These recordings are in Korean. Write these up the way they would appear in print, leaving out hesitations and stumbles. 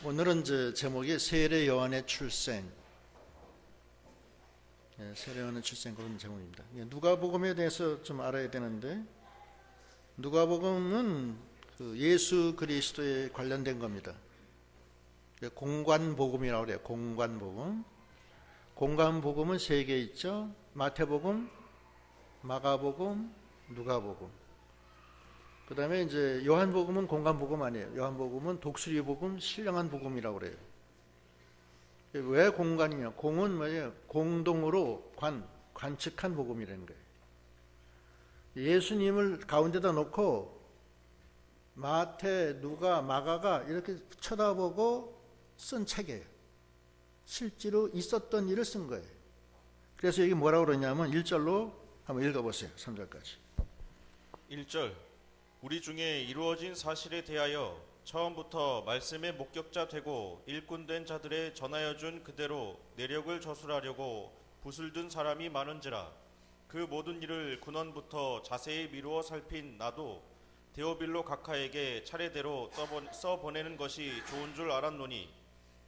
오늘은 제목이 세례 요한의 출생, 세례 요한의 출생 그런 제목입니다. 누가복음에 대해서 좀 알아야 되는데, 누가복음은 예수 그리스도에 관련된 겁니다. 공관복음이라고 그래요. 공관복음. 공관복음은 세 개 있죠. 마태복음, 마가복음, 누가복음. 그 다음에 이제 요한복음은 공관복음 아니에요. 요한복음은 독수리복음, 신령한 복음이라고 그래요. 왜 공관이냐? 공은 뭐예요? 공동으로 관측한 복음이라는 거예요. 예수님을 가운데다 놓고 마태, 누가, 마가가 이렇게 쳐다보고 쓴 책이에요. 실제로 있었던 일을 쓴 거예요. 그래서 여기 뭐라고 그러냐면 1절로 한번 읽어보세요. 3절까지. 1절 우리 중에 이루어진 사실에 대하여 처음부터 말씀의 목격자 되고 일꾼된 자들의 전하여 준 그대로 내력을 저술하려고 붓을 든 사람이 많은지라. 그 모든 일을 근원부터 자세히 미루어 살핀 나도 데오빌로 각하에게 차례대로 써보내는 것이 좋은 줄 알았노니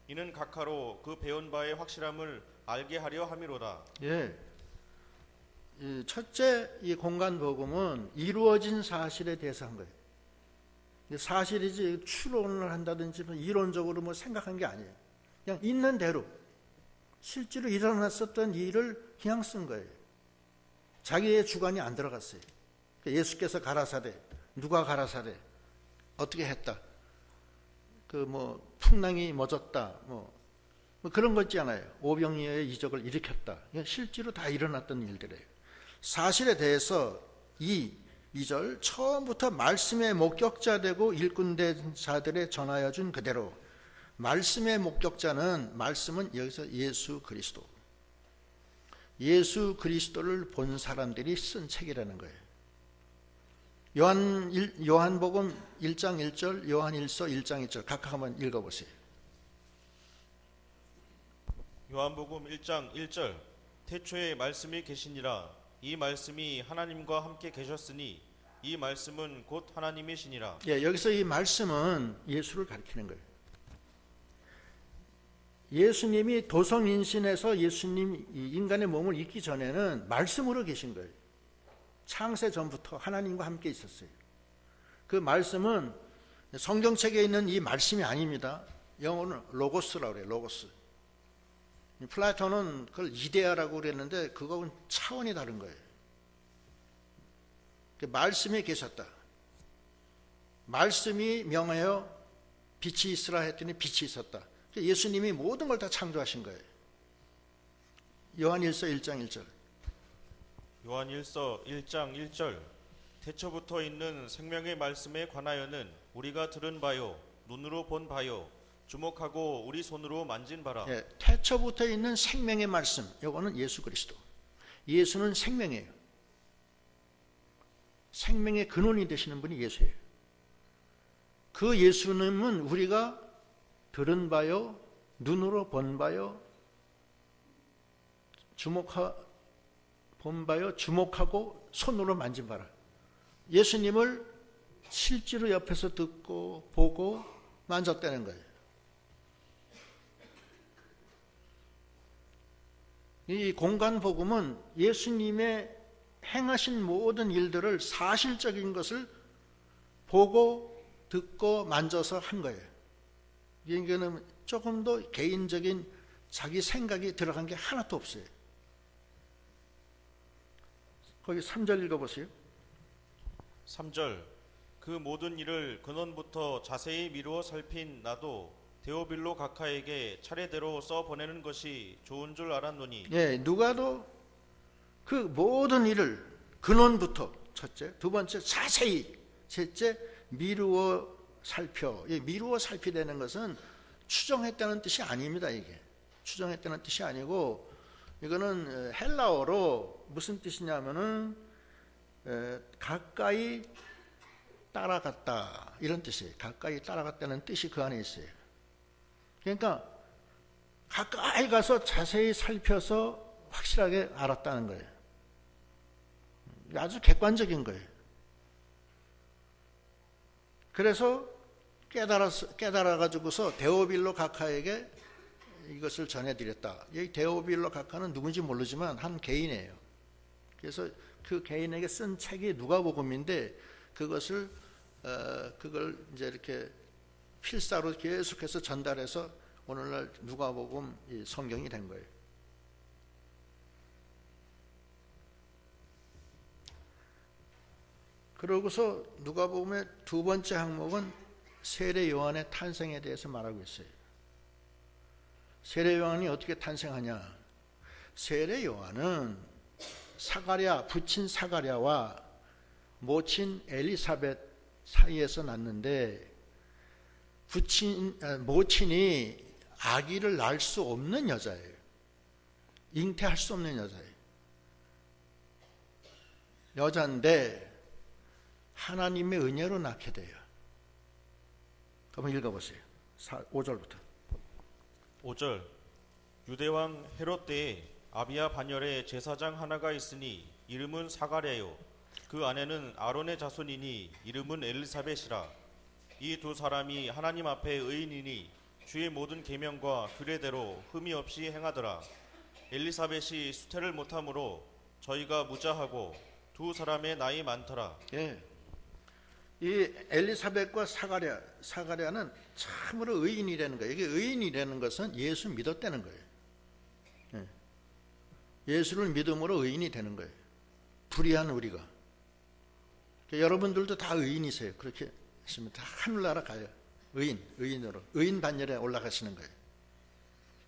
이는 각하로 그 배운 바의 확실함을 알게 하려 함이로다. 예. 첫째, 이 공관복음은 이루어진 사실에 대해서 한 거예요. 사실이지 추론을 한다든지 이론적으로 뭐 생각한 게 아니에요. 그냥 있는 대로 실제로 일어났었던 일을 그냥 쓴 거예요. 자기의 주관이 안 들어갔어요. 예수께서 가라사대, 누가 가라사대, 어떻게 했다, 풍랑이 맺었다, 뭐 그런 거 있지 않아요. 오병이어의 이적을 일으켰다. 실제로 다 일어났던 일들이에요. 사실에 대해서 2절 처음부터 말씀의 목격자 되고 일꾼된 자들의 전하여 준 그대로. 말씀의 목격자는, 말씀은 여기서 예수 그리스도, 예수 그리스도를 본 사람들이 쓴 책이라는 거예요. 요한복음 1장 1절, 요한일서 1장 1절 각각 한번 읽어보세요. 요한복음 1장 1절 태초에 말씀이 계시니라. 이 말씀이 하나님과 함께 계셨으니 이 말씀은 곧 하나님이시니라. 여기서 이 말씀은 예수를 가리키는 거예요. 예수님이 도성인신에서 예수님 인간의 몸을 입기 전에는 말씀으로 계신 거예요. 창세 전부터 하나님과 함께 있었어요. 그 말씀은 성경책에 있는 이 말씀이 아닙니다. 영어는 로고스라고 그래요. 로고스. 플라톤은 그걸 이데아라고 그랬는데 그거는 차원이 다른 거예요. 말씀이 계셨다. 말씀이 명하여 빛이 있으라 했더니 빛이 있었다. 예수님이 모든 걸 다 창조하신 거예요. 요한일서 1장 1절. 요한일서 1장 1절 태초부터 있는 생명의 말씀에 관하여는 우리가 들은 바요 눈으로 본 바요 주목하고 우리 손으로 만진 바라. 태초부터 있는 생명의 말씀, 이거는 예수 그리스도. 예수는 생명이에요. 생명의 근원이 되시는 분이 예수예요. 그 예수님은 우리가 들은 바요, 눈으로 본 바요, 본 바요, 주목하고 손으로 만진 바라. 예수님을 실제로 옆에서 듣고 보고 만졌다는 거예요. 이 공관복음은 예수님의 행하신 모든 일들을 사실적인 것을 보고 듣고 만져서 한 거예요. 이게는 조금 더 개인적인 자기 생각이 들어간 게 하나도 없어요. 거기 3절 읽어보세요. 3절 그 모든 일을 근원부터 자세히 미루어 살핀 나도 데오빌로 각하에게 차례대로 써보내는 것이 좋은 줄 알았노니. 누가도 그 모든 일을 근원부터, 첫째, 두 번째 자세히, 셋째 미루어 살펴. 미루어 살피라는 것은 추정했다는 뜻이 아닙니다. 이게 추정했다는 뜻이 아니고, 이거는 헬라어로 무슨 뜻이냐면은 가까이 따라갔다 이런 뜻이에요. 가까이 따라갔다는 뜻이 그 안에 있어요. 그러니까 가까이 가서 자세히 살펴서 확실하게 알았다는 거예요. 아주 객관적인 거예요. 그래서 깨달아 가지고서 데오빌로 각하에게 이것을 전해드렸다. 이 데오빌로 각하는 누군지 모르지만 한 개인이에요. 그래서 그 개인에게 쓴 책이 누가복음인데 그걸 이제 이렇게 필사로 계속해서 전달해서 오늘날 누가복음 이 성경이 된 거예요. 그러고서 누가복음의 두 번째 항목은 세례 요한의 탄생에 대해서 말하고 있어요. 세례 요한이 어떻게 탄생하냐? 세례 요한은 부친 사가랴와 모친 엘리사벳 사이에서 났는데 모친이 아기를 낳을 수 없는 여자예요. 잉태할 수 없는 여자예요. 여자인데 하나님의 은혜로 낳게 돼요. 한번 읽어보세요. 5절부터. 5절 유대왕 헤롯 때에 아비야 반열에 제사장 하나가 있으니 이름은 사가랴요. 그 아내는 아론의 자손이니 이름은 엘리사벳이라. 이 두 사람이 하나님 앞에 의인이니 주의 모든 계명과 규례대로 흠이 없이 행하더라. 엘리사벳이 수태를 못하므로 저희가 무자하고 두 사람의 나이 많더라. 예. 이 엘리사벳과 사가랴는 참으로 의인이라는 거예요. 이게 의인이라는 것은 예수 믿었다는 거예요. 예. 예수를 믿음으로 의인이 되는 거예요. 불의한 우리가. 그러니까 여러분들도 다 의인이세요. 그렇게 했으면 다 하늘나라 가요. 의인으로. 의인 반열에 올라가시는 거예요.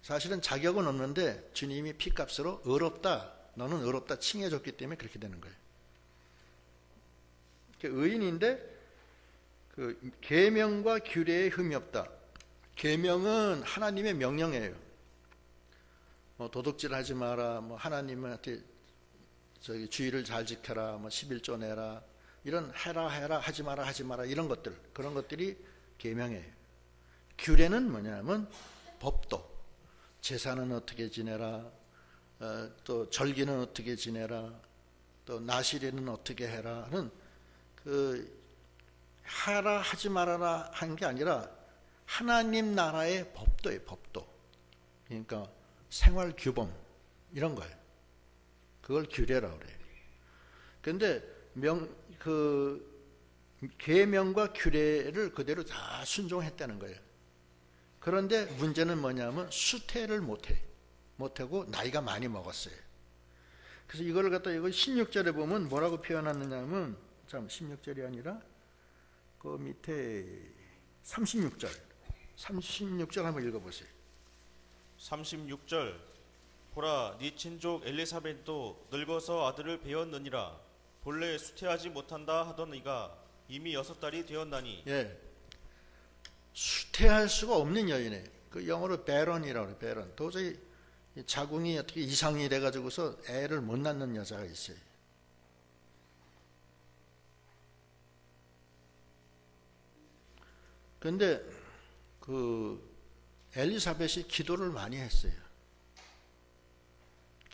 사실은 자격은 없는데 주님이 피값으로 의롭다, 너는 의롭다 칭해줬기 때문에 그렇게 되는 거예요. 의인인데 그 계명과 규례에 흠이 없다. 계명은 하나님의 명령이에요. 뭐 도둑질하지 마라, 뭐 하나님한테 주의를 잘 지켜라, 뭐 11조 내라, 이런 해라 하지 마라 이런 것들, 그런 것들이 계명이에요. 규례는 뭐냐면 법도. 제사는 어떻게 지내라, 또 절기는 어떻게 지내라, 또 나시리는 어떻게 해라 하는 하라 하지 말아라 한 게 아니라 하나님 나라의 법도예요. 법도. 그러니까 생활 규범 이런 거예요. 그걸 규례라고 그래요. 그런데 계명과 규례를 그대로 다 순종했다는 거예요. 그런데 문제는 뭐냐면 수태를 못하고 나이가 많이 먹었어요. 그래서 이걸 갖다 이거 16절에 보면 뭐라고 표현하느냐면 16절이 아니라 그 밑에 36절 한번 읽어보세요. 36절 보라 네 친족 엘리사벳도 늙어서 아들을 배웠느니라. 본래 수태하지 못한다 하던 이가 이미 6달이 되었나니. 예, 수태할 수가 없는 여인이에요. 그 영어로 베런이라고 그래요. 베런. 도저히 자궁이 어떻게 이상이 돼가지고서 애를 못 낳는 여자가 있어요. 그런데 그 엘리사벳이 기도를 많이 했어요.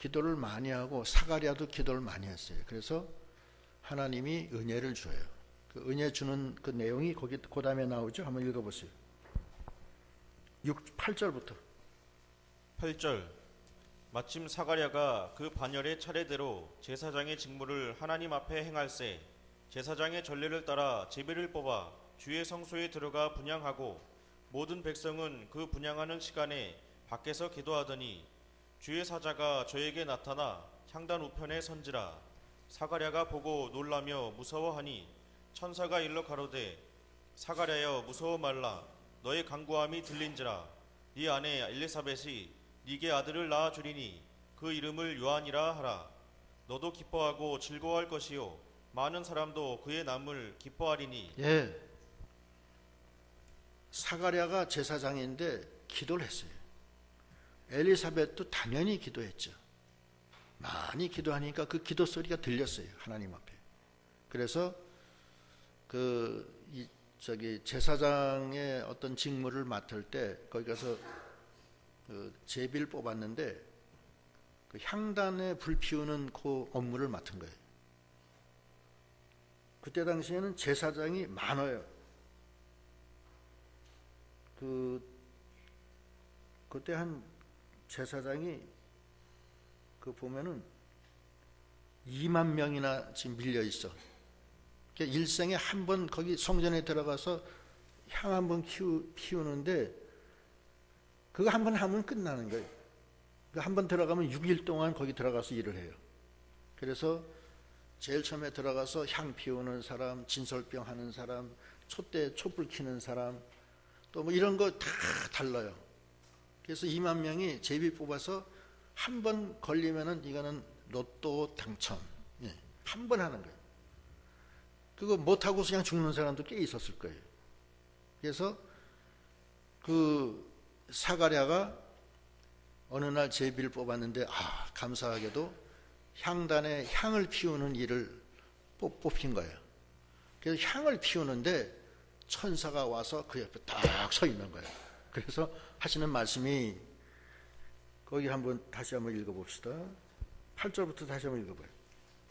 기도를 많이 하고 사가랴도 기도를 많이 했어요. 그래서 하나님이 은혜를 줘요. 그 은혜 주는 그 내용이 거기 그 다음에 나오죠. 한번 읽어보세요. 8절부터. 8절 마침 사가랴가 그 반열의 차례대로 제사장의 직무를 하나님 앞에 행할세 제사장의 전례를 따라 제비를 뽑아 주의 성소에 들어가 분향하고 모든 백성은 그 분향하는 시간에 밖에서 기도하더니 주의 사자가 저에게 나타나 향단 우편에 선지라. 사가랴가 보고 놀라며 무서워하니 천사가 일러 가로되 사가랴여 무서워 말라. 너의 간구함이 들린지라. 네 아내 엘리사벳이 네게 아들을 낳아 주리니 그 이름을 요한이라 하라. 너도 기뻐하고 즐거워할 것이요 많은 사람도 그의 남을 기뻐하리니. 예. 사가랴가 제사장인데 기도를 했어요. 엘리사벳도 당연히 기도했죠. 많이 기도하니까 그 기도 소리가 들렸어요. 하나님 앞에. 그래서 제사장의 어떤 직무를 맡을 때 거기 가서 제비를 뽑았는데 그 향단에 불 피우는 그 업무를 맡은 거예요. 그때 당시에는 제사장이 많아요. 그때 한 제사장이 보면은 2만 명이나 지금 밀려 있어. 그러니까 일생에 한 번 거기 성전에 들어가서 향 한 번 피우는데 그거 한 번 하면 끝나는 거예요. 한 번 들어가면 6일 동안 거기 들어가서 일을 해요. 그래서 제일 처음에 들어가서 향 피우는 사람, 진설병 하는 사람, 촛불 켜는 사람, 또 뭐 이런 거 다 달라요. 그래서 2만 명이 제비 뽑아서 한 번 걸리면은 이거는 로또 당첨. 예, 한 번 하는 거예요. 그거 못하고 그냥 죽는 사람도 꽤 있었을 거예요. 그래서 사가랴가 어느 날 제비를 뽑았는데 감사하게도 향단에 향을 피우는 일을 뽑힌 거예요. 그래서 향을 피우는데 천사가 와서 그 옆에 딱 서 있는 거예요. 그래서 하시는 말씀이 거기 다시 한번 읽어봅시다. 8절부터 다시 한번 읽어봐요.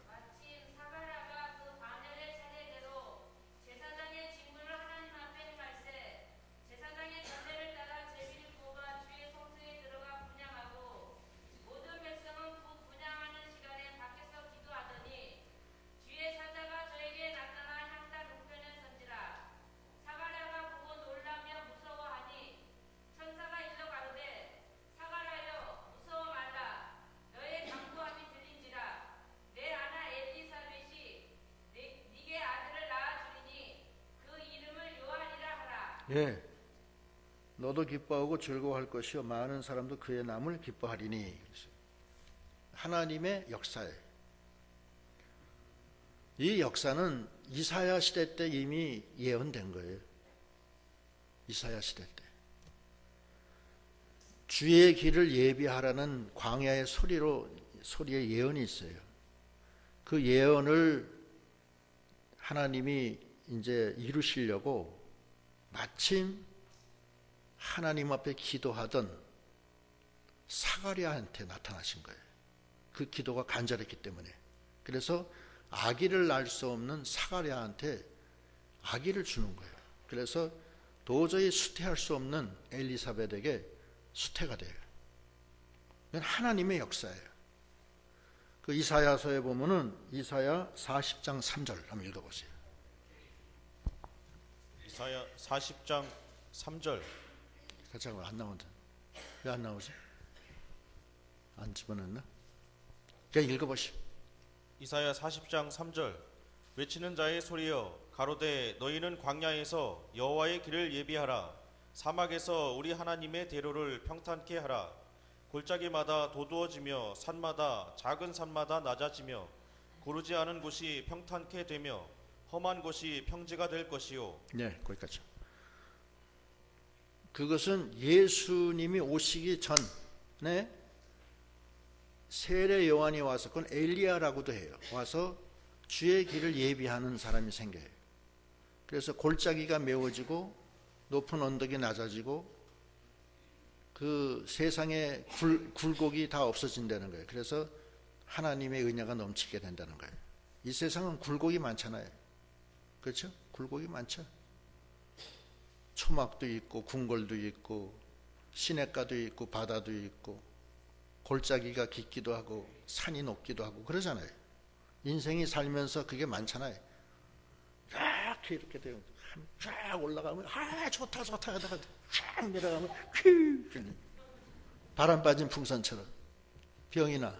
마침 사가랴가 그 반열의 차례대로 제사장의 직무를 하나님 앞에 행할세 제사장의 전례를 따라 제비를 뽑아 주의 성소에 들어가 분향하고 모든 백성은 그 분향하는 시간에 밖에서 기도하더니 주의 사자가 저에게 나타나 향단 우편에 선지라 사가랴가 보고 놀라며 무서워하니 천사가 일러 가로되 사가랴여 무서워 말라 너의 강구함이 들린지라 내 아나 엘리사벳이 네게 아들을 낳아주리니 그 이름을 요한이라 하라. 예, 너도 기뻐하고 즐거워할 것이요 많은 사람도 그의 남을 기뻐하리니. 하나님의 역사예요. 이 역사는 이사야 시대 때 이미 예언된 거예요. 이사야 시대 때 주의 길을 예비하라는 광야의 소리의 예언이 있어요. 그 예언을 하나님이 이제 이루시려고 마침 하나님 앞에 기도하던 사가랴한테 나타나신 거예요. 그 기도가 간절했기 때문에. 그래서 아기를 낳을 수 없는 사가랴한테 아기를 주는 거예요. 그래서 도저히 수태할 수 없는 엘리사벳에게 수태가 돼요. 이건 하나님의 역사예요. 그 이사야서에 보면은 이사야 40장 3절 한번 읽어보세요. 이사야 40장 3절. 잠깐만, 안 나온다. 왜 안 나오지? 안 집어넣나? 그냥 읽어보시오. 이사야 40장 3절. 외치는 자의 소리여 가로되 너희는 광야에서 여호와의 길을 예비하라. 사막에서 우리 하나님의 대로를 평탄케 하라. 골짜기마다 도두어지며 산마다 작은 산마다 낮아지며 고르지 않은 곳이 평탄케 되며 험한 곳이 평지가 될 것이요. 네, 거기까지. 그것은 예수님이 오시기 전에 세례 요한이 와서, 그건 엘리야라고도 해요. 와서 주의 길을 예비하는 사람이 생겨요. 그래서 골짜기가 메워지고 높은 언덕이 낮아지고 그 세상의 굴곡이 다 없어진다는 거예요. 그래서 하나님의 은혜가 넘치게 된다는 거예요. 이 세상은 굴곡이 많잖아요. 그렇죠? 굴곡이 많죠. 초막도 있고 궁궐도 있고 시냇가도 있고 바다도 있고 골짜기가 깊기도 하고 산이 높기도 하고 그러잖아요. 인생이 살면서 그게 많잖아요. 이렇게 되고 쫙 올라가면 좋다 하다가 쫙 내려가면 휙 바람 빠진 풍선처럼 병이나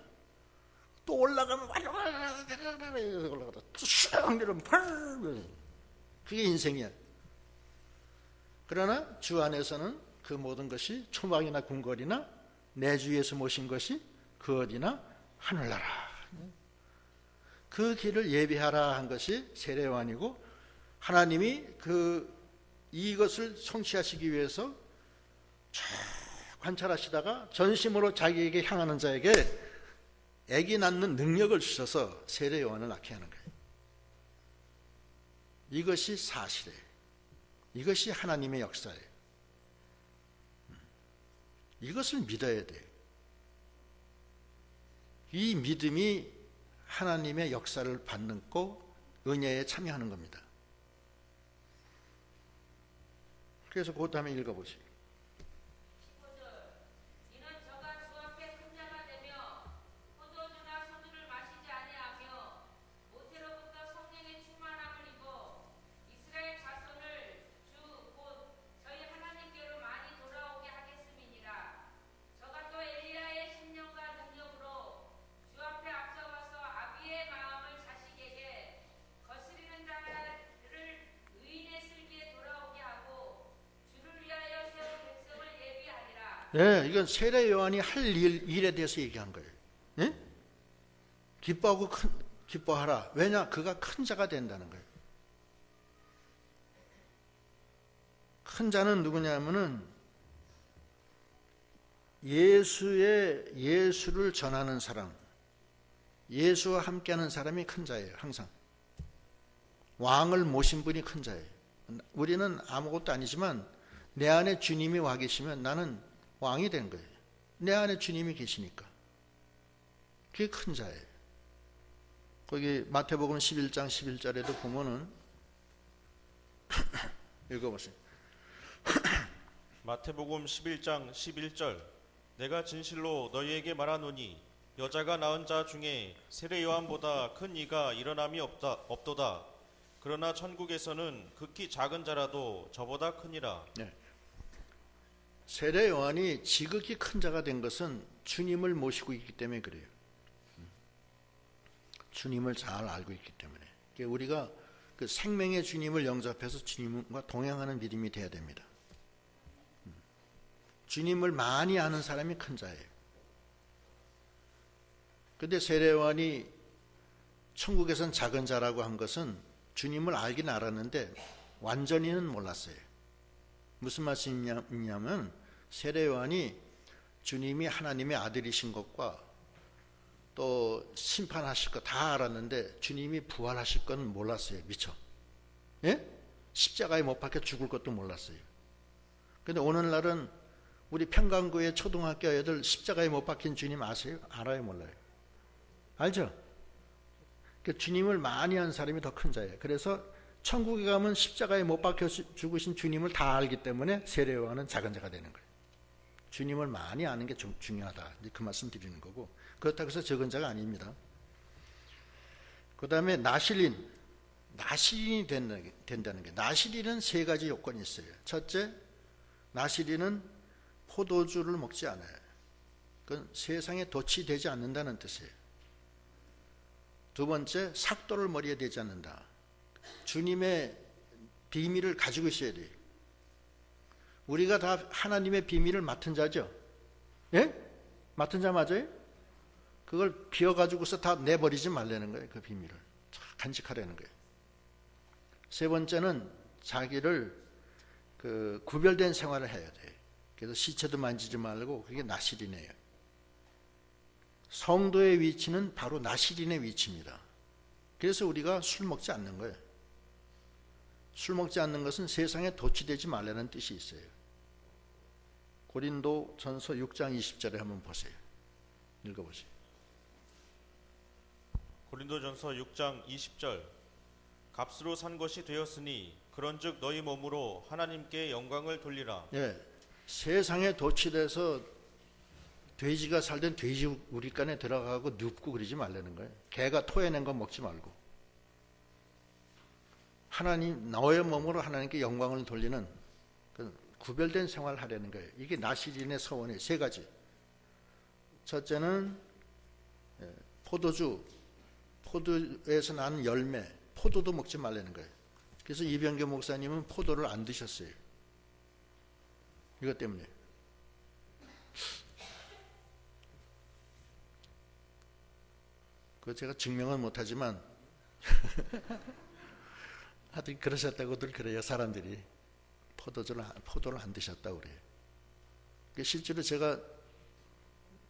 또 올라가면 올라가다 쭉 내려가면 그게 인생이야. 그러나 주 안에서는 그 모든 것이 초막이나 궁궐이나 내 주에서 모신 것이 그 어디나 하늘나라. 그 길을 예비하라 한 것이 세례 요한이고, 하나님이 이것을 성취하시기 위해서 쭉 관찰하시다가 전심으로 자기에게 향하는 자에게 아기 낳는 능력을 주셔서 세례 요한을 낳게 하는 거예요. 이것이 사실이에요. 이것이 하나님의 역사예요. 이것을 믿어야 돼요. 이 믿음이 하나님의 역사를 받고 은혜에 참여하는 겁니다. 그래서 그 다음에 읽어보세요. 15절 이는 저가 주 앞에 큰 자가 되며 포도주나 소주를 마시지 아니하며 모태로부터 성령의 충만함을 입어 이스라엘 자손을 주 곧 저희 하나님께로 많이 돌아오게 하겠음이니라. 저가 또 엘리야의 신령과 능력으로 주 앞에 앞서가서 아비의 마음을 자식에게 거스리는 자를 의인의 슬기에 돌아오게 하고 주를 위하여 세운 백성을 예비하리라. 네, 이건 세례 요한이 할 일에 대해서 얘기한 거예요. 예? 기뻐하고 기뻐하라. 왜냐? 그가 큰 자가 된다는 거예요. 큰 자는 누구냐면은 예수를 전하는 사람, 예수와 함께하는 사람이 큰 자예요. 항상 왕을 모신 분이 큰 자예요. 우리는 아무것도 아니지만 내 안에 주님이 와 계시면 나는 왕이 된 거예요. 내 안에 주님이 계시니까. 그게 큰 자예요. 거기 마태복음 11장 11절에도 보면은 읽어보세요. 마태복음 11장 11절 내가 진실로 너희에게 말하노니 여자가 낳은 자 중에 세례 요한보다 큰 이가 일어남이 없도다. 그러나 천국에서는 극히 작은 자라도 저보다 크니라. 네. 세례 요한이 지극히 큰 자가 된 것은 주님을 모시고 있기 때문에 그래요. 주님을 잘 알고 있기 때문에. 우리가 그 생명의 주님을 영접해서 주님과 동행하는 믿음이 돼야 됩니다. 주님을 많이 아는 사람이 큰 자예요. 그런데 세례 요한이 천국에선 작은 자라고 한 것은 주님을 알긴 알았는데 완전히는 몰랐어요. 무슨 말씀이냐면 세례 요한이 주님이 하나님의 아들이신 것과 또 심판하실 거 다 알았는데 주님이 부활하실 건 몰랐어요. 미처. 예? 십자가에 못 박혀 죽을 것도 몰랐어요. 그런데 오늘날은 우리 평강교회 초등학교 애들 십자가에 못 박힌 주님 아세요? 알아요? 몰라요? 알죠? 주님을 많이 한 사람이 더 큰 자예요. 그래서 천국에 가면 십자가에 못 박혀 죽으신 주님을 다 알기 때문에 세례 요한은 작은 자가 되는 거예요. 주님을 많이 아는 게 중요하다. 그 말씀 드리는 거고, 그렇다고 해서 적은 자가 아닙니다. 그 다음에 나실인이 된다는 게, 나실인은 세 가지 요건이 있어요. 첫째, 나실인은 포도주를 먹지 않아요. 그건 세상에 도취되지 않는다는 뜻이에요. 두 번째, 삭도를 머리에 대지 않는다. 주님의 비밀을 가지고 있어야 돼요. 우리가 다 하나님의 비밀을 맡은 자죠. 예? 맡은 자 맞아요? 그걸 비워가지고서 다 내버리지 말라는 거예요. 그 비밀을 간직하라는 거예요. 세 번째는 자기를 구별된 생활을 해야 돼요. 그래서 시체도 만지지 말고, 그게 나실인이에요. 성도의 위치는 바로 나실인의 위치입니다. 그래서 우리가 술 먹지 않는 거예요. 술 먹지 않는 것은 세상에 도취되지 말라는 뜻이 있어요. 고린도 전서 6장 20절에 한번 보세요. 읽어보세요. 고린도전서 6장 20절 값으로 산 것이 되었으니 그런즉 너희 몸으로 하나님께 영광을 돌리라. 예, 세상에 도취돼서 돼지가 살던 돼지 우리간에 들어가고 눕고 그러지 말라는 거예요. 개가 토해낸 거 먹지 말고, 하나님, 너의 몸으로 하나님께 영광을 돌리는 구별된 생활을 하려는 거예요. 이게 나실인의 서원의 세 가지. 첫째는 포도에서 나는 열매, 포도도 먹지 말라는 거예요. 그래서 이병규 목사님은 포도를 안 드셨어요. 이것 때문에. 그거 제가 증명은 못하지만 하여튼 그러셨다고들 그래요. 사람들이 포도를 안 드셨다고 그래요. 실제로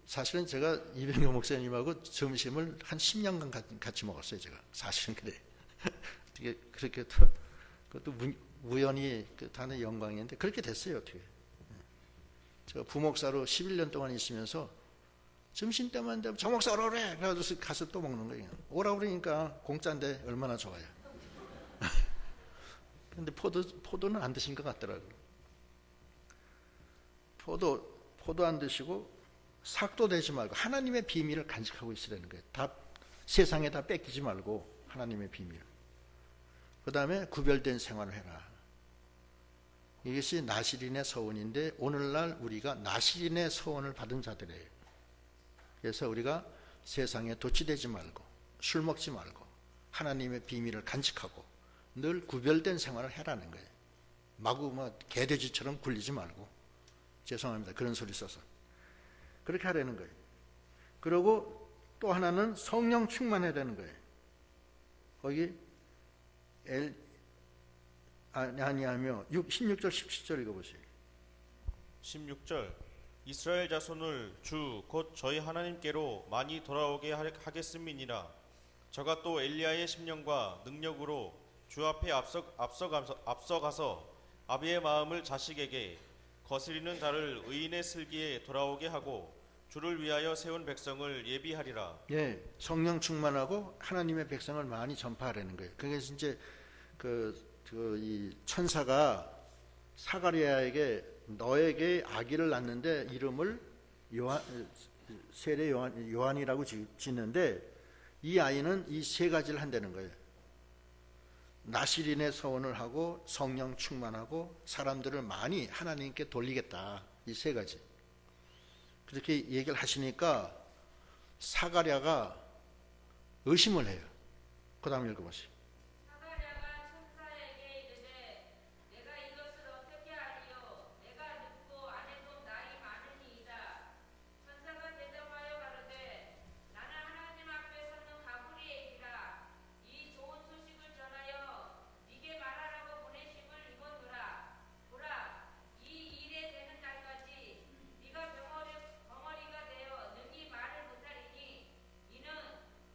사실은 제가 이병규 목사님하고 점심을 한 10년간 같이 먹었어요. 제가 사실은 그래. 어떻게 그렇게 그것도 우연히 다는 영광인데 그렇게 됐어요. 어떻게. 제가 부목사로 11년 동안 있으면서 점심 때만 되면 저 목사 오라 그래. 그래가지고 가서 또 먹는 거예요. 오라 그러니까 공짜인데 얼마나 좋아요. 근데 포도는 안 드신 것 같더라고요. 포도 안 드시고 삭도 되지 말고 하나님의 비밀을 간직하고 있으라는 거예요. 다 세상에 다 뺏기지 말고 하나님의 비밀. 그 다음에 구별된 생활을 해라. 이것이 나시린의 서원인데 오늘날 우리가 나시린의 서원을 받은 자들이에요. 그래서 우리가 세상에 도취되지 말고 술 먹지 말고 하나님의 비밀을 간직하고 늘 구별된 생활을 해라는 거예요. 마구 뭐 개돼지처럼 굴리지 말고, 죄송합니다 그런 소리 써서, 그렇게 하라는 거예요. 그리고 또 하나는 성령 충만해야 되는 거예요. 거기 아니하며 16절 17절 읽어보세요. 16절 이스라엘 자손을 주 곧 저희 하나님께로 많이 돌아오게 하겠음이니라. 저가 또 엘리야의 심령과 능력으로 주 앞에 앞서가서 아비의 마음을 자식에게 거스리는 자를 의인의 슬기에 돌아오게 하고 주를 위하여 세운 백성을 예비하리라. 예, 성령 충만하고 하나님의 백성을 많이 전파하라는 거예요. 그래서 이제 이 천사가 사가랴에게 너에게 아기를 낳는데 이름을 세례 요한이라고 짓는데 이 아이는 이 세 가지를 한다는 거예요. 나시린의 서원을 하고 성령 충만하고 사람들을 많이 하나님께 돌리겠다. 이 세 가지. 그렇게 얘기를 하시니까 사가랴가 의심을 해요. 그 다음 읽어보세요. 사가랴가 천사에게 이르되 내가 이것을 어떻게 하리요? 내가 늙고 아내도 나이 많으니이다. 천사가 대답하여 가로되 나는 하나님 앞에 서는 가브리엘이라. 이 좋은 소식을 전하여 네게 말하라고 보내심을 입어두라. 보라, 이 일에 되는 날까지 네가 벙어리가 되어 능히 말을 못하리니 이는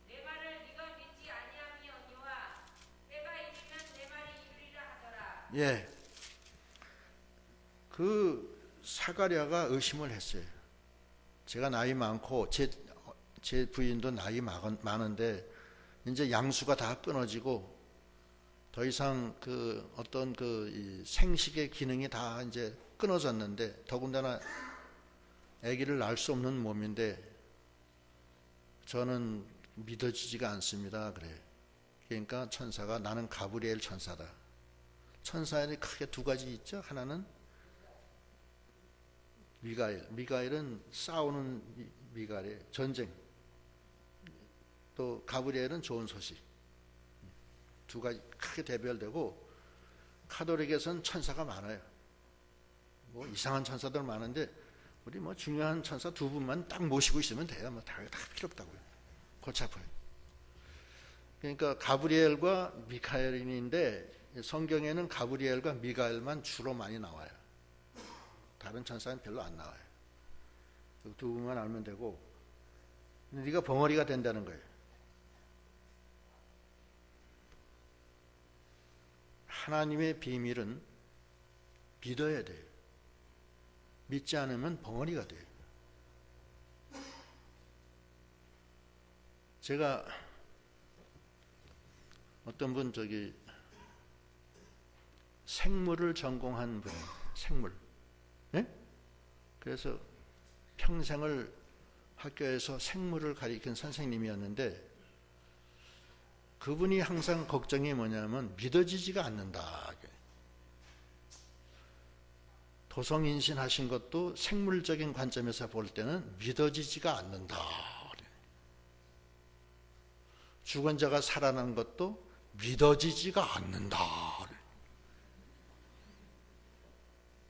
내 말을 네가 믿지 아니함이오니와 때가 이르면 내 말이 이르리라 하더라. 예, 그 사가랴가 의심을 했어요. 제가 나이 많고 제 부인도 나이 많은데 이제 양수가 다 끊어지고 더 이상 그 어떤 이 생식의 기능이 다 이제 끊어졌는데 더군다나 아기를 낳을 수 없는 몸인데 저는 믿어지지가 않습니다. 그래. 그러니까 천사가 나는 가브리엘 천사다. 천사에 크게 두 가지 있죠. 하나는 미가엘은 싸우는 미가엘, 전쟁. 또 가브리엘은 좋은 소식. 두 가지 크게 대별되고 카톨릭에서는 천사가 많아요. 뭐 이상한 천사들 많은데 우리 뭐 중요한 천사 두 분만 딱 모시고 있으면 돼요. 뭐 다 필요 없다고요. 골치 아파요. 그러니까 가브리엘과 미카엘인데 성경에는 가브리엘과 미가엘만 주로 많이 나와요. 다른 천사는 별로 안 나와요. 두 분만 알면 되고 네가 벙어리가 된다는 거예요. 하나님의 비밀은 믿어야 돼요. 믿지 않으면 벙어리가 돼요. 제가 어떤 분 생물을 전공한 분, 생물. 네? 그래서 평생을 학교에서 생물을 가리킨 선생님이었는데 그분이 항상 걱정이 뭐냐면 믿어지지가 않는다. 도성인신 하신 것도 생물적인 관점에서 볼 때는 믿어지지가 않는다. 죽은 자가 살아난 것도 믿어지지가 않는다.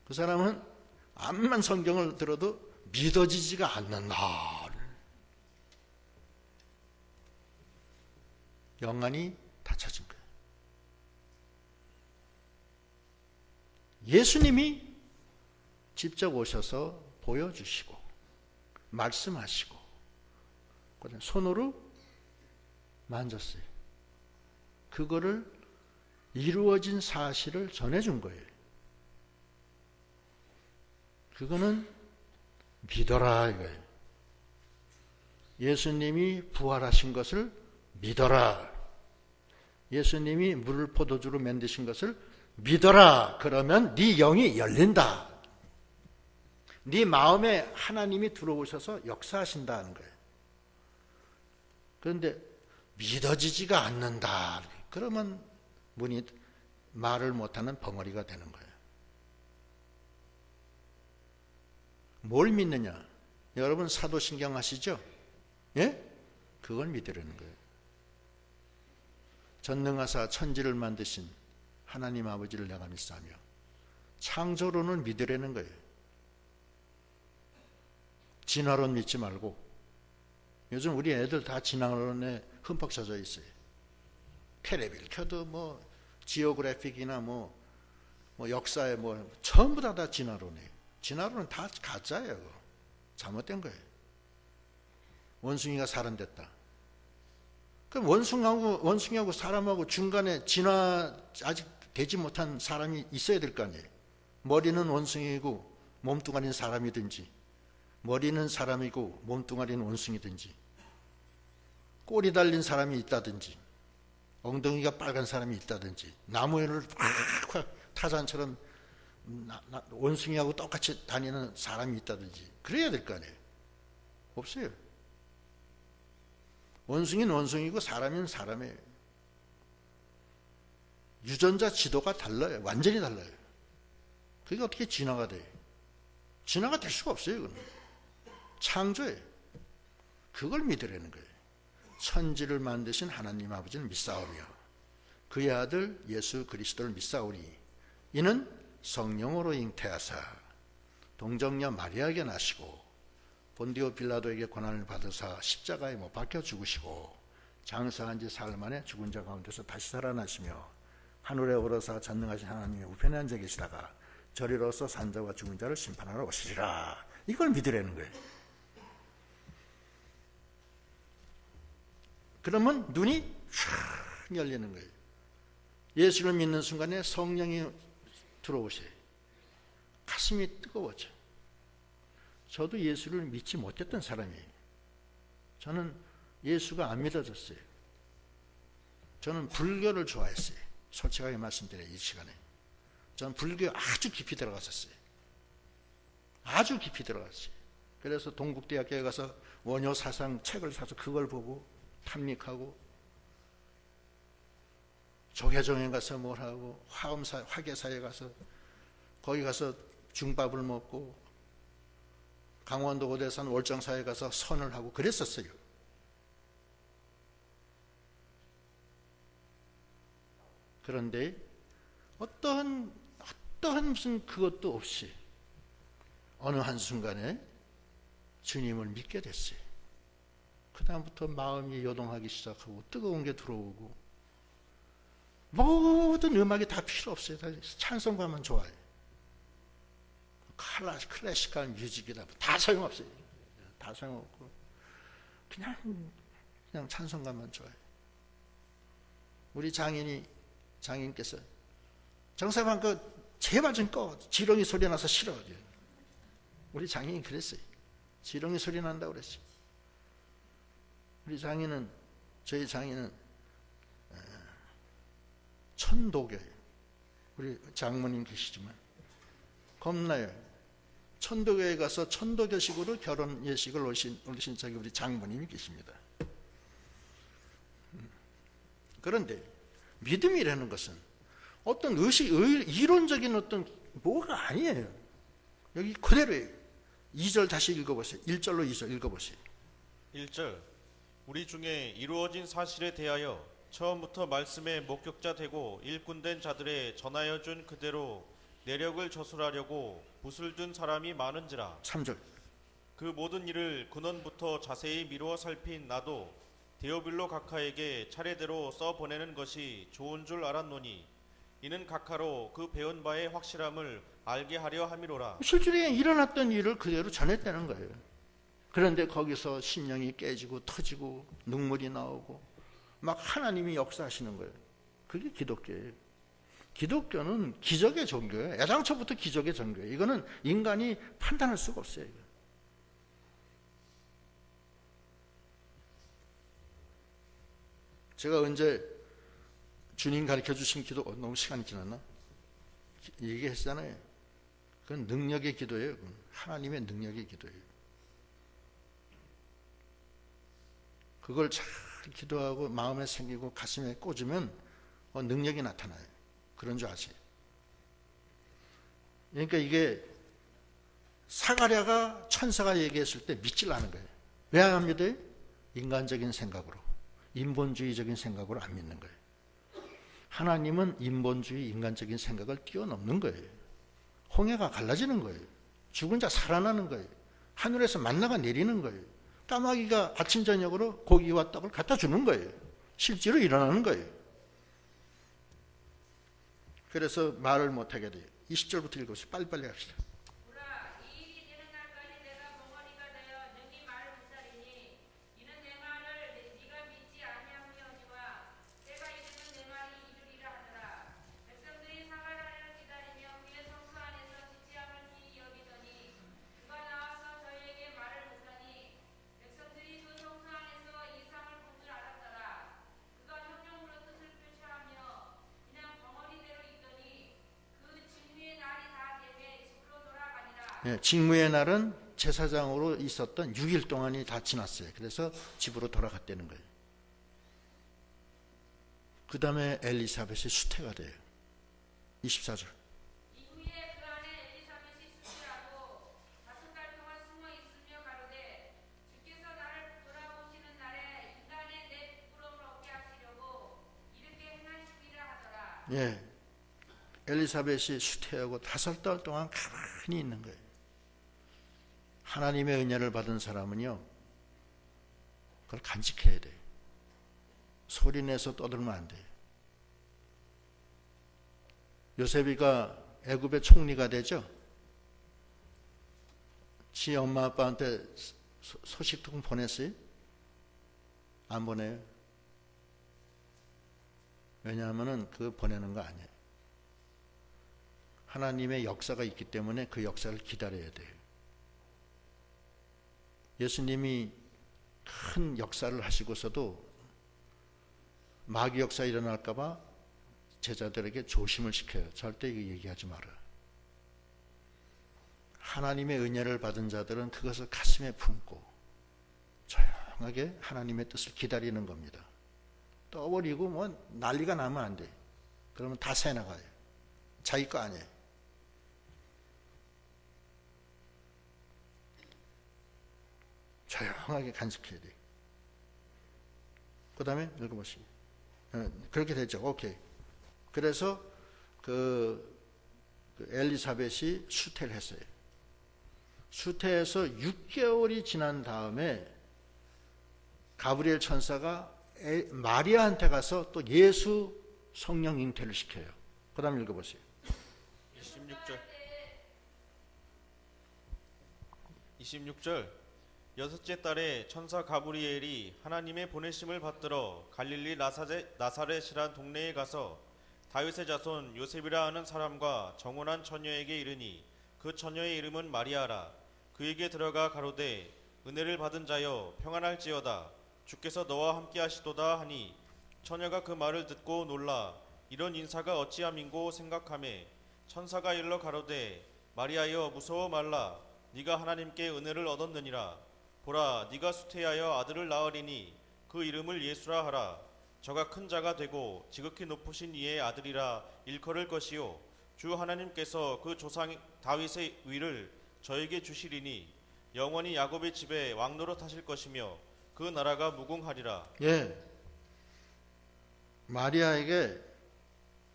그 사람은 암만 성경을 들어도 믿어지지가 않는다. 영안이 닫혀진 거예요. 예수님이 직접 오셔서 보여주시고 말씀하시고 그다음에 손으로 만졌어요. 그거를 이루어진 사실을 전해준 거예요. 그거는 믿어라 이거예요. 예수님이 부활하신 것을 믿어라. 예수님이 물을 포도주로 만드신 것을 믿어라. 그러면 네 영이 열린다. 네 마음에 하나님이 들어오셔서 역사하신다는 거예요. 그런데 믿어지지가 않는다. 그러면 문이 말을 못하는 벙어리가 되는 거예요. 뭘 믿느냐? 여러분 사도신경 아시죠? 예? 그걸 믿으려는 거예요. 전능하사 천지를 만드신 하나님 아버지를 내가 믿사오며 창조론을 믿으려는 거예요. 진화론 믿지 말고. 요즘 우리 애들 다 진화론에 흠뻑 젖어 있어요. 테레비를 켜도 뭐 지오그래픽이나 뭐 역사에 전부 다 진화론이에요. 진화론은 다 가짜예요. 잘못된 거예요. 원숭이가 사람 됐다. 그럼 원숭이하고 사람하고 중간에 진화 아직 되지 못한 사람이 있어야 될 거 아니에요. 머리는 원숭이고 몸뚱아리는 사람이든지, 머리는 사람이고 몸뚱아리는 원숭이든지, 꼬리 달린 사람이 있다든지, 엉덩이가 빨간 사람이 있다든지, 나무를 팍 타잔처럼 원숭이하고 똑같이 다니는 사람이 있다든지 그래야 될 거 아니에요. 없어요. 원숭이는 원숭이고 사람은 사람이에요. 유전자 지도가 달라요. 완전히 달라요. 그게 어떻게 진화가 돼요? 진화가 될 수가 없어요. 그건 창조예요. 그걸 믿으라는 거예요. 천지를 만드신 하나님 아버지를 믿사오며 그의 아들 예수 그리스도를 믿사오니 이는 성령으로 잉태하사 동정녀 마리아에게 나시고 본디오 빌라도에게 고난을 받으사 십자가에 못 박혀 죽으시고 장사한 지 사흘 만에 죽은 자 가운데서 다시 살아나시며 하늘에 오르사 전능하신 하나님의 우편에 앉아 계시다가 저리로서 산자와 죽은 자를 심판하러 오시리라. 이걸 믿으라는 거예요. 그러면 눈이 쫙 열리는 거예요. 예수를 믿는 순간에 성령이 들어오세요. 가슴이 뜨거워져. 저도 예수를 믿지 못했던 사람이에요. 저는 예수가 안 믿어졌어요. 저는 불교를 좋아했어요. 솔직하게 말씀드려요. 이 시간에 저는 불교에 아주 깊이 들어갔었어요. 아주 깊이 들어갔어요. 그래서 동국대학교에 가서 원효 사상 책을 사서 그걸 보고 탐닉하고, 조계종에 가서 뭘 하고, 화계사에 가서 거기 가서 중밥을 먹고, 강원도 고대산 월정사에 가서 선을 하고 그랬었어요. 그런데 어떠한 무슨 그것도 없이 어느 한순간에 주님을 믿게 됐어요. 그 다음부터 마음이 요동하기 시작하고 뜨거운 게 들어오고, 모든 음악이 다 필요 없어요. 다 찬송가만 좋아해요. 클래시컬 뮤직이다 다 소용없어요. 다 소용없고 그냥 찬송가만 좋아해요. 우리 장인께서 정사방 제발 좀 꺼. 지렁이 소리 나서 싫어. 우리 장인이 그랬어요. 지렁이 소리 난다고 그랬어요. 저희 장인은 천도교예요. 우리 장모님 계시지만 겁나요. 천도교에 가서 천도교식으로 결혼 예식을 올리신 저기 우리 장모님이 계십니다. 그런데 믿음이라는 것은 어떤 이론적인 어떤 뭐가 아니에요. 여기 그대로예요. 2절 다시 읽어보세요. 1절로 2절 읽어보세요. 1절 우리 중에 이루어진 사실에 대하여 처음부터 말씀의 목격자 되고 일꾼된 자들의 전하여 준 그대로 내력을 저술하려고 붓을 든 사람이 많은지라. 3절 그 모든 일을 근원부터 자세히 미루어 살핀 나도 데오빌로 각하에게 차례대로 써보내는 것이 좋은 줄 알았노니 이는 각하로 그 배운 바의 확실함을 알게 하려 함이로라. 실제로 일어났던 일을 그대로 전했다는 거예요. 그런데 거기서 심령이 깨지고 터지고 눈물이 나오고 막 하나님이 역사하시는 거예요. 그게 기독교예요. 기독교는 기적의 종교예요. 애당초부터 기적의 종교예요. 이거는 인간이 판단할 수가 없어요. 제가 언제 주님 가르쳐 주신 기도, 너무 시간이 지났나? 얘기했잖아요. 그건 능력의 기도예요. 하나님의 능력의 기도예요. 그걸 잘 기도하고 마음에 생기고 가슴에 꽂으면 능력이 나타나요. 그런 줄 아세요? 그러니까 이게 사가랴가 천사가 얘기했을 때 믿질 않은 거예요. 왜 안 믿어요? 인간적인 생각으로, 인본주의적인 생각으로 안 믿는 거예요. 하나님은 인본주의, 인간적인 생각을 뛰어넘는 거예요. 홍해가 갈라지는 거예요. 죽은 자 살아나는 거예요. 하늘에서 만나가 내리는 거예요. 까마귀가 아침 저녁으로 고기와 떡을 갖다 주는 거예요. 실제로 일어나는 거예요. 그래서 말을 못하게 돼요. 20절부터 읽어보세요. 빨리빨리 합시다. 보라, 이 일이 되는 날까지 내가 벙어리가 되어 능히 말을 못하리니 이는 내 말을 네가 믿지 아니함이오니와 때가 이르면 내 말이 이루리라 하더라. 백성들이 사가랴를 기다리며 그의 성소 안에서 지체함을 기이 여기더니 그가 나와서 저희에게 말을 못하니 백성들이 그 성소 안에서 이상을 본 줄 알았더라. 그가 형용으로 뜻을 표시하며 그냥 벙어리대로 있더니 그 직무의 날이 다 되매 집으로 돌아가니라. 예, 직무의 날은 제사장으로 있었던 6일 동안이 다 지났어요. 그래서 집으로 돌아갔다는 거예요. 그 다음에 엘리사벳이 수태가 돼요. 24절. 이후에 그 안에 엘리사벳이 수치하고 5달 동안 숨어 있으며 가로되 주께서 나를 돌아보시는 날에 인간의 내 부끄러움을 없게 하시려고 이렇게 행하시리라 하더라. 예, 엘리사벳이 수태하고 5달 동안 가만히 있는 거예요. 하나님의 은혜를 받은 사람은요, 그걸 간직해야 돼요. 소리내서 떠들면 안 돼요. 요셉이가 애굽의 총리가 되죠. 지 엄마 아빠한테 소식통 보냈어요? 안 보내요. 왜냐하면 그 보내는 거 아니에요. 하나님의 역사가 있기 때문에 그 역사를 기다려야 돼요. 예수님이 큰 역사를 하시고서도 마귀 역사 일어날까 봐 제자들에게 조심을 시켜요. 절대 이거 얘기하지 마라. 하나님의 은혜를 받은 자들은 그것을 가슴에 품고 조용하게 하나님의 뜻을 기다리는 겁니다. 떠버리고 뭐 난리가 나면 안 돼. 그러면 다 새나가요. 자기 거 아니에요. 조용하게 간직해야 돼. 그 다음에 읽어보시죠. 그렇게 됐죠. 오케이. 그래서 그 엘리사벳이 수태를 했어요. 수태해서 6개월이 지난 다음에 가브리엘 천사가 마리아한테 가서 또 예수 성령 잉태를 시켜요. 그 다음에 읽어보세요. 26절. 여섯째 달에 천사 가브리엘이 하나님의 보내심을 받들어 갈릴리 나사렛이란 동네에 가서 다윗의 자손 요셉이라 하는 사람과 정혼한 처녀에게 이르니 그 처녀의 이름은 마리아라. 그에게 들어가 가로되 은혜를 받은 자여 평안할지어다. 주께서 너와 함께 하시도다 하니 처녀가 그 말을 듣고 놀라 이런 인사가 어찌함인고 생각하매 천사가 일러 가로되 마리아여 무서워 말라. 네가 하나님께 은혜를 얻었느니라. 보라 네가 수태하여 아들을 낳으리니 그 이름을 예수라 하라. 저가 큰 자가 되고 지극히 높으신 이의 아들이라 일컬을 것이요 주 하나님께서 그 조상 다윗의 위를 저에게 주시리니 영원히 야곱의 집에 왕노릇 하실 것이며 그 나라가 무궁하리라. 예, 마리아에게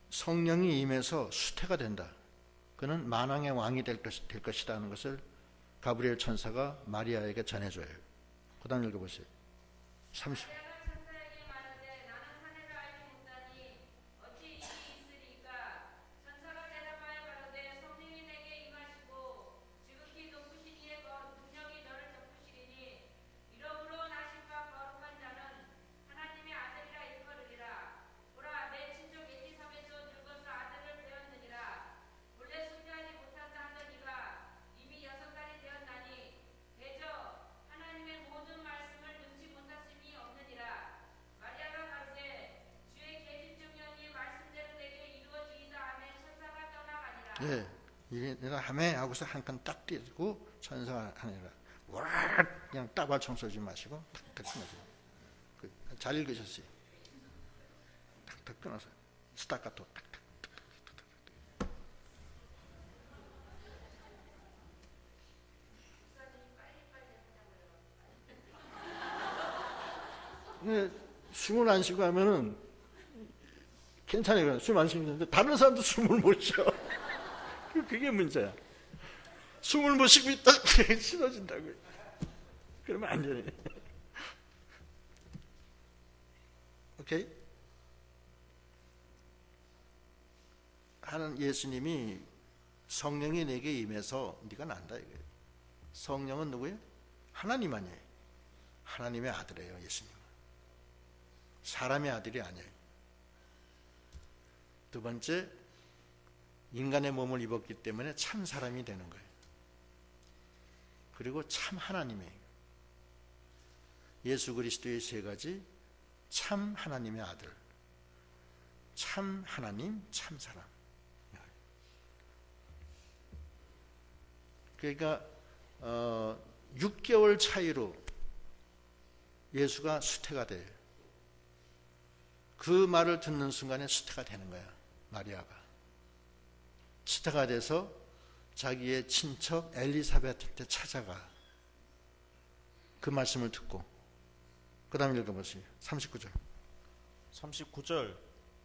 성령이 임해서 수태가 된다. 그는 만왕의 왕이 될 것이다 하는 것을 가브리엘 천사가 마리아에게 전해줘요. 그 다음 읽어보세요. 30. 마리아가 천사에게 말하되 나는 사내를 알지 못하니 어찌 일이 있으리까. 천사가 대답하여 가로되 성령이 내게 임하시고 지극히 높으신 이의 능력이 너를 덮으시리니 이러므로 나신 바 거룩한 자는 하나님의 아들이라 일컬으리라. 보라 내 친족 엘리사벳도 늙어서 아들을 배었느니라. 본래 수태하지 못한다 하던 이가 이미 6달이 되었나니 대저 하나님의 모든 말씀을 능치 못하심이 없느니라. 내가 하매 하고서 한 칸 딱 띄고 천사가 하니라. 와 그냥 따발총 쏘지 마시고 탁탁 끊어서. 잘 읽으셨어요. 탁탁 끊어서 스타카토 탁탁. 근데 숨을 안 쉬고 하면은 괜찮아요. 숨 안 쉬는데 다른 사람도 숨을 못 쉬어. 그게 문제야. 숨을 못 쉬고 있다 쓰러진다고요. 그러면 안 되네. 오케이? 하는 예수님이 성령이 내게 임해서 네가 난다 이거예요. 성령은 누구예요? 하나님 아니에요. 하나님의 아들이에요. 예수님. 사람의 아들이 아니에요. 두 번째, 인간의 몸을 입었기 때문에 참 사람이 되는 거예요. 그리고 참 하나님이에요. 예수 그리스도의 세 가지, 참 하나님의 아들, 참 하나님, 참 사람. 그러니까 6개월 차이로 예수가 수태가 돼요. 그 말을 듣는 순간에 수태가 되는 거야. 마리아가 수태가 돼서 자기의 친척 엘리사벳한테 찾아가. 그 말씀을 듣고 그 다음 읽어보세요. 39절 39절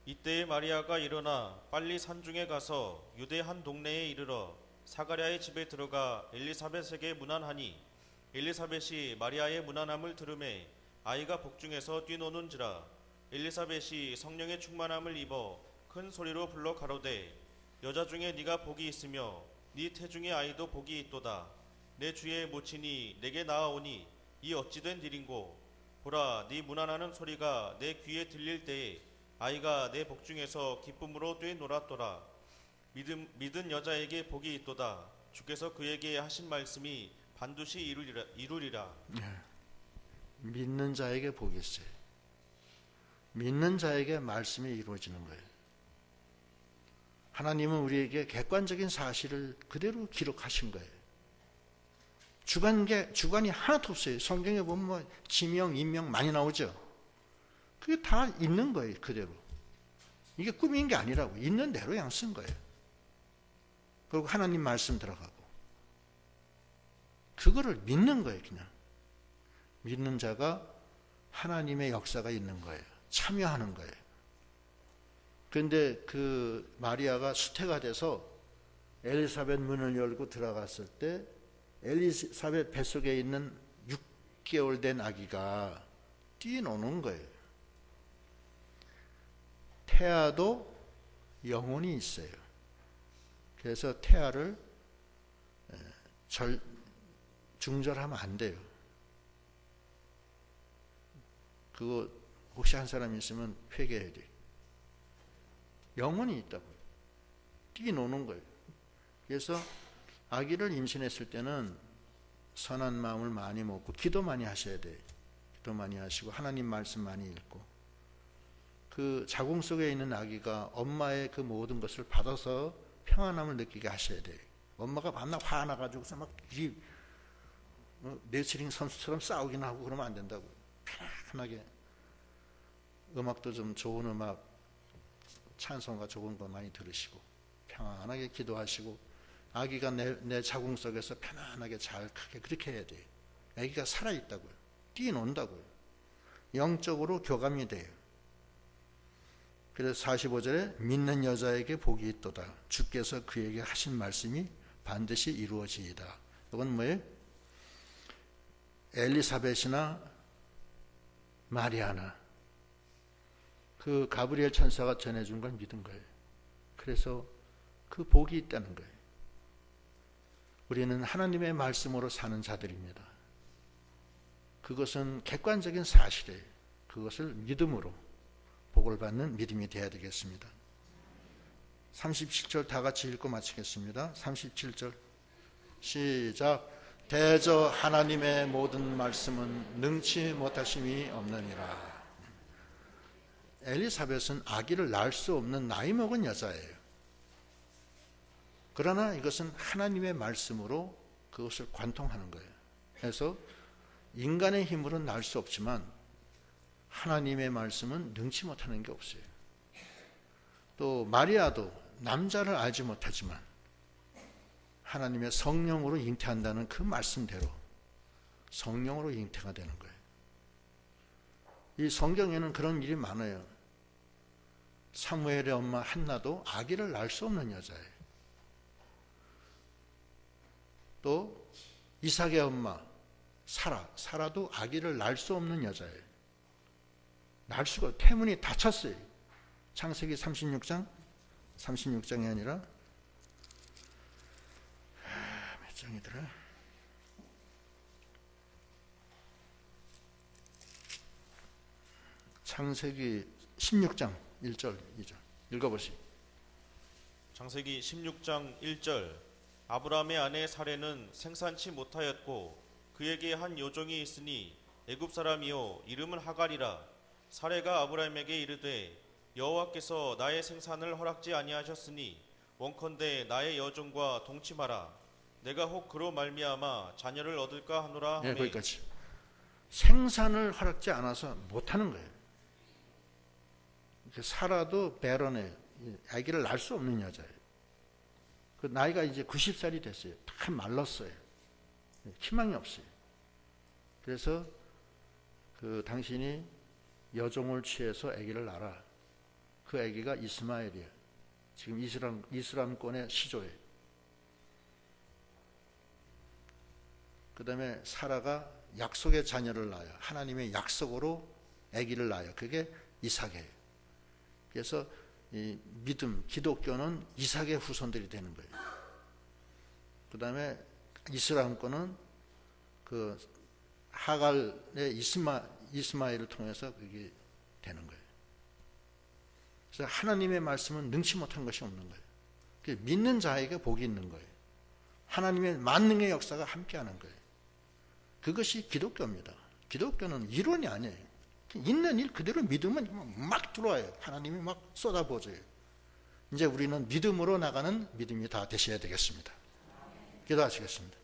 이때에 마리아가 일어나 빨리 산중에 가서 유대 한 동네에 이르러 사가랴의 집에 들어가 엘리사벳에게 문안하니 엘리사벳이 마리아의 문안함을 들으매 아이가 복중에서 뛰노는지라. 엘리사벳이 성령의 충만함을 입어 큰 소리로 불러 가로되 여자 중에 네가 복이 있으며 네 태중의 아이도 복이 있도다. 내 주의 모친이 내게 나아오니 이 어찌된 일인고. 보라, 네 문안하는 소리가 내 귀에 들릴 때에 아이가 내 복중에서 기쁨으로 뛰놀았더라. 믿은 여자에게 복이 있도다. 주께서 그에게 하신 말씀이 반드시 이루리라. 믿는 자에게 복이 있어요. 믿는 자에게 말씀이 이루어지는 거예요. 하나님은 우리에게 객관적인 사실을 그대로 기록하신 거예요. 주관이 하나도 없어요. 성경에 보면 뭐 지명, 인명 많이 나오죠. 그게 다 있는 거예요. 그대로. 이게 꾸민 게 아니라고. 있는 대로 그냥 쓴 거예요. 그리고 하나님 말씀 들어가고 그거를 믿는 거예요. 그냥 믿는 자가 하나님의 역사가 있는 거예요. 참여하는 거예요. 그런데 그 마리아가 수태가 돼서 엘리사벳 문을 열고 들어갔을 때 엘리사벳 뱃속에 있는 6개월 된 아기가 뛰노는 거예요. 태아도 영혼이 있어요. 그래서 태아를 중절하면 안 돼요. 그거 혹시 한 사람 있으면 회개해야 돼요. 영혼이 있다고요. 뛰노는 거예요. 그래서 아기를 임신했을 때는 선한 마음을 많이 먹고 기도 많이 하셔야 돼요. 기도 많이 하시고 하나님 말씀 많이 읽고 그 자궁 속에 있는 아기가 엄마의 그 모든 것을 받아서 평안함을 느끼게 하셔야 돼요. 엄마가 밤낮 화나가지고서 막 레슬링 선수처럼 싸우긴 하고 그러면 안 된다고. 편하게 음악도 좀 좋은 음악 찬송가 좋은 거 많이 들으시고 평안하게 기도하시고 아기가 내 자궁 속에서 편안하게 잘 크게 그렇게 해야 돼요. 아기가 살아있다고요. 뛰논다고요. 영적으로 교감이 돼요. 그래서 45절에 믿는 여자에게 복이 있도다. 주께서 그에게 하신 말씀이 반드시 이루어지이다. 이건 뭐예요? 엘리사벳이나 마리아나 그 가브리엘 천사가 전해준 걸 믿은 거예요. 그래서 그 복이 있다는 거예요. 우리는 하나님의 말씀으로 사는 자들입니다. 그것은 객관적인 사실이에요. 그것을 믿음으로 복을 받는 믿음이 되어야 되겠습니다. 37절 다 같이 읽고 마치겠습니다. 37절 시작. 대저 하나님의 모든 말씀은 능치 못하심이 없느니라. 엘리사벳은 아기를 낳을 수 없는 나이 먹은 여자예요. 그러나 이것은 하나님의 말씀으로 그것을 관통하는 거예요. 그래서 인간의 힘으로는 날 수 없지만 하나님의 말씀은 능치 못하는 게 없어요. 또 마리아도 남자를 알지 못하지만 하나님의 성령으로 잉태한다는 그 말씀대로 성령으로 잉태가 되는 거예요. 이 성경에는 그런 일이 많아요. 사무엘의 엄마 한나도 아기를 낳을 수 없는 여자예요. 또 이삭의 엄마 사라도 아기를 낳을 수 없는 여자예요. 낳을 수가 태문이 닫혔어요. 창세기 36장이 아니라 몇 장이더라? 창세기 16장 1절 2절 읽어보시죠. 창세기 16장 1절. 아브라함의 아내 사레는 생산치 못하였고 그에게 한 요종이 있으니 애굽 사람이요 이름은 하갈이라. 사레가 아브라함에게 이르되 여호와께서 나의 생산을 허락지 아니하셨으니 원컨대 나의 여종과 동침하라. 내가 혹 그로 말미암아 자녀를 얻을까 하노라 하매. 거기까지. 생산을 허락지 않아서 못하는 거예요. 사라도 베런에 아기를 낳을 수 없는 여자예요. 그 나이가 이제 90살이 됐어요. 다 말랐어요. 희망이 없어요. 그래서 그 당신이 여종을 취해서 아기를 낳아라. 그 아기가 이스마엘이에요. 지금 이슬람권의 시조예요. 그 다음에 사라가 약속의 자녀를 낳아요. 하나님의 약속으로 아기를 낳아요. 그게 이삭이에요. 그래서 이 믿음, 기독교는 이삭의 후손들이 되는 거예요. 그 다음에 이슬람권은 그 하갈의 이스마엘을 통해서 그게 되는 거예요. 그래서 하나님의 말씀은 능치 못한 것이 없는 거예요. 믿는 자에게 복이 있는 거예요. 하나님의 만능의 역사가 함께하는 거예요. 그것이 기독교입니다. 기독교는 이론이 아니에요. 있는 일 그대로 믿으면 막 들어와요. 하나님이 막 쏟아부어줘요. 이제 우리는 믿음으로 나가는 믿음이 다 되셔야 되겠습니다. 기도하시겠습니다.